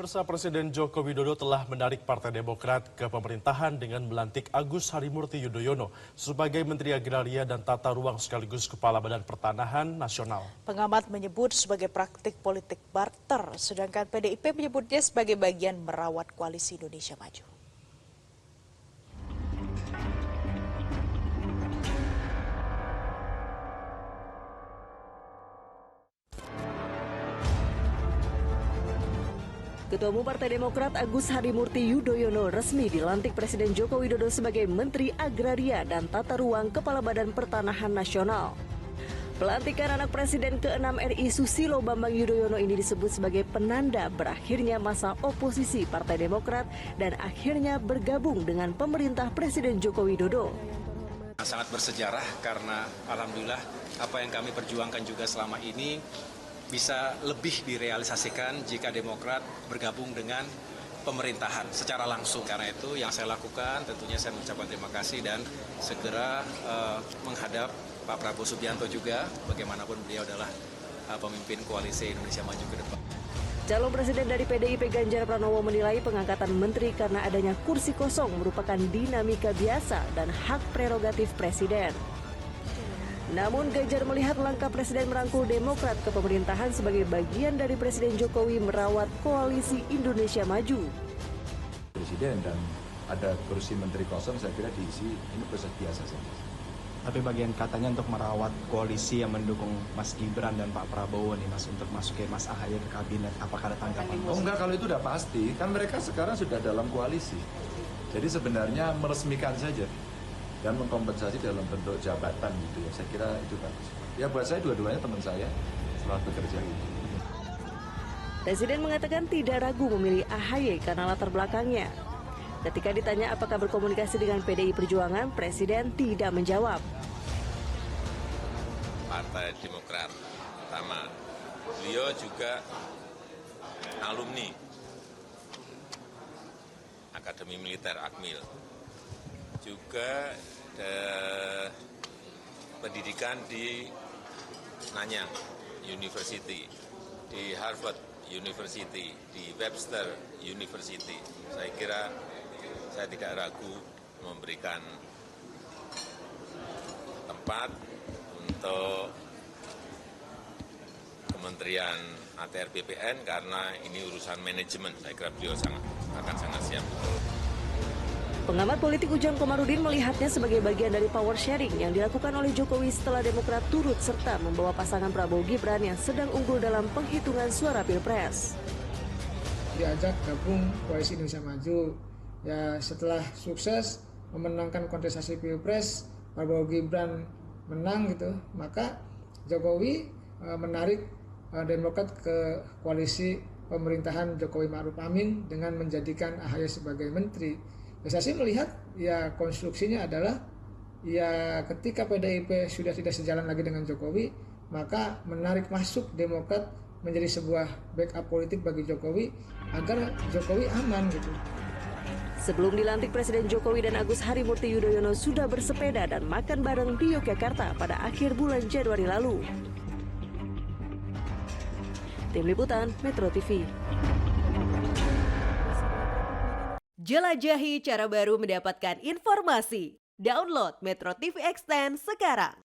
Pemirsa, Presiden Joko Widodo telah menarik Partai Demokrat ke pemerintahan dengan melantik Agus Harimurti Yudhoyono sebagai Menteri Agraria dan Tata Ruang sekaligus Kepala Badan Pertanahan Nasional. Pengamat menyebut sebagai praktik politik barter, sedangkan PDIP menyebutnya sebagai bagian merawat koalisi Indonesia Maju. Ketua Umum Partai Demokrat Agus Harimurti Yudhoyono resmi dilantik Presiden Joko Widodo sebagai Menteri Agraria dan Tata Ruang Kepala Badan Pertanahan Nasional. Pelantikan anak Presiden ke-6 RI Susilo Bambang Yudhoyono ini disebut sebagai penanda berakhirnya masa oposisi Partai Demokrat dan akhirnya bergabung dengan pemerintah Presiden Joko Widodo. Sangat bersejarah karena alhamdulillah apa yang kami perjuangkan juga selama ini bisa lebih direalisasikan jika Demokrat bergabung dengan pemerintahan secara langsung. Karena itu yang saya lakukan tentunya saya mengucapkan terima kasih dan segera menghadap Pak Prabowo Subianto juga, bagaimanapun beliau adalah pemimpin koalisi Indonesia Maju ke depan. Calon Presiden dari PDIP Ganjar Pranowo menilai pengangkatan menteri karena adanya kursi kosong merupakan dinamika biasa dan hak prerogatif Presiden. Namun Ganjar melihat langkah Presiden merangkul Demokrat ke pemerintahan sebagai bagian dari Presiden Jokowi merawat koalisi Indonesia Maju. Presiden dan ada kursi menteri kosong saya kira diisi, ini proses biasa saja. Tapi bagian katanya untuk merawat koalisi yang mendukung Mas Gibran dan Pak Prabowo nih Mas, untuk masukin Mas AHY ke kabinet, apakah ada tanggapan? Oh enggak, kalau itu udah pasti, kan mereka sekarang sudah dalam koalisi. Jadi sebenarnya meresmikan saja dan mengkompensasi dalam bentuk jabatan gitu ya, saya kira itu bagus. Ya buat saya dua-duanya teman saya, selamat bekerja. Presiden mengatakan tidak ragu memilih AHY karena latar belakangnya. Ketika ditanya apakah berkomunikasi dengan PDI Perjuangan, Presiden tidak menjawab. Partai Demokrat, pertama, beliau juga alumni Akademi Militer Akmil, juga pendidikan di Nanyang University, di Harvard University, di Webster University. Saya kira saya tidak ragu memberikan tempat untuk Kementerian ATR BPN karena ini urusan manajemen. Saya kira beliau akan sangat siap. Pengamat politik Ujang Komarudin melihatnya sebagai bagian dari power sharing yang dilakukan oleh Jokowi setelah Demokrat turut serta membawa pasangan Prabowo Gibran yang sedang unggul dalam penghitungan suara Pilpres. Diajak gabung koalisi Indonesia Maju. Ya setelah sukses memenangkan kontestasi Pilpres, Prabowo Gibran menang gitu, maka Jokowi menarik Demokrat ke koalisi pemerintahan Jokowi Ma'ruf Amin dengan menjadikan AHY sebagai menteri. Saya sih melihat ya konstruksinya adalah ya ketika PDIP sudah tidak sejalan lagi dengan Jokowi, maka menarik masuk Demokrat menjadi sebuah backup politik bagi Jokowi agar Jokowi aman gitu. Sebelum dilantik, Presiden Jokowi dan Agus Harimurti Yudhoyono sudah bersepeda dan makan bareng di Yogyakarta pada akhir bulan Januari lalu. Tim Liputan Metro TV. Jelajahi cara baru mendapatkan informasi. Download Metro TV Extend sekarang.